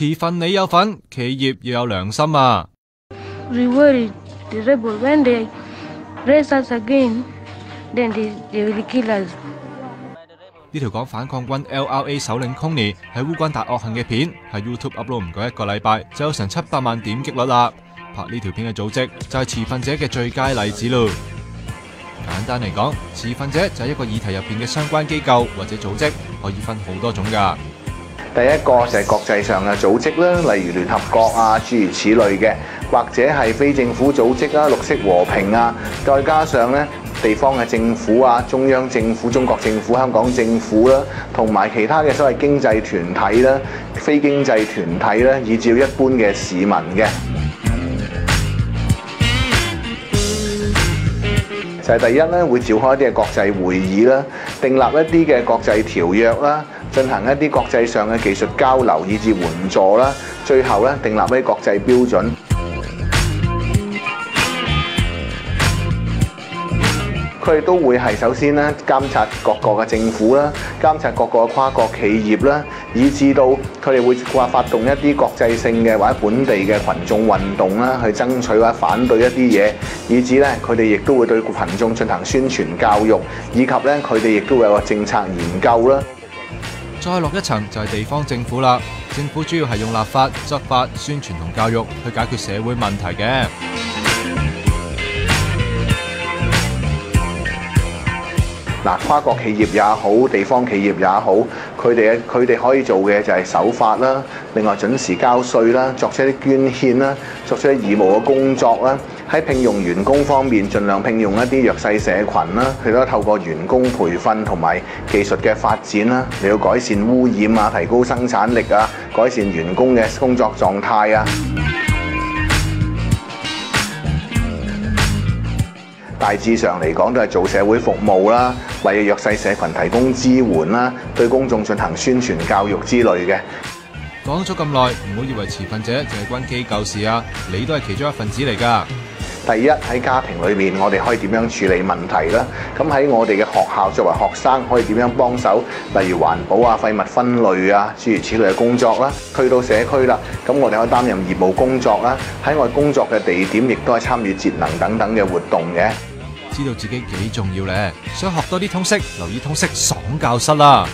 持份你有份，企業要有良心啊！Reward the rebel when they raise us again, then they will kill us。呢條講反抗軍 LRA 首領 Connie 喺烏干達惡行嘅片，喺 YouTube upload 唔夠1個禮拜，就有成700萬點擊率啦。拍呢條片嘅組織就係持份者嘅最佳例子咯。簡單嚟講，持份者就係一個議題入邊嘅相關機構或者組織，可以分好多種㗎。第一個就係國際上嘅組織啦，例如聯合國啊，諸如此類嘅，或者係非政府組織啦，綠色和平啊，再加上咧地方嘅政府啊，中央政府、中國政府、香港政府啦，同埋其他嘅所謂經濟團體啦、非經濟團體啦，以至到一般嘅市民嘅。就係第一咧，會召開一啲嘅國際會議啦，訂立一啲嘅國際條約啦，進行一啲國際上嘅技術交流，以至援助啦，最後咧訂立一啲國際標準。佢哋都會係首先咧監察各國嘅政府啦，監察各個嘅跨國企業啦，以至到佢哋會發動一啲國際性嘅或者本地嘅群眾運動啦，去爭取或者反對一啲嘢，以至咧佢哋亦都會對群眾進行宣傳教育，以及咧佢哋亦都會有個政策研究啦。再落一層就係地方政府啦，政府主要係用立法、執法、宣傳同教育去解決社會問題嘅。嗱，跨國企業也好，地方企業也好，佢哋可以做嘅就係守法啦，另外準時交稅啦，作出一啲捐獻啦，作出一啲義務嘅工作啦。喺聘用員工方面，盡量聘用一啲弱勢社群啦，佢都透過員工培訓同埋技術嘅發展啦，嚟到改善污染啊，提高生產力啊，改善員工嘅工作狀態啊。大致上嚟講，都係做社會服務啦，為弱勢社群提供支援啦，對公眾進行宣傳教育之類嘅。講咗咁耐，唔好以為持份者淨係關機構事啊，你都係其中一份子嚟㗎。第一，喺家庭裏面，我哋可以點樣處理問題啦？咁喺我哋嘅學校作為學生，可以點樣幫手？例如環保啊、廢物分類啊，諸如此類嘅工作啦。去到社區啦，咁我哋可以擔任業務工作啦。喺我哋工作嘅地點，亦都係參與節能等等嘅活動嘅。知道自己幾重要咧，想學多啲通識，留意通識爽教室啦。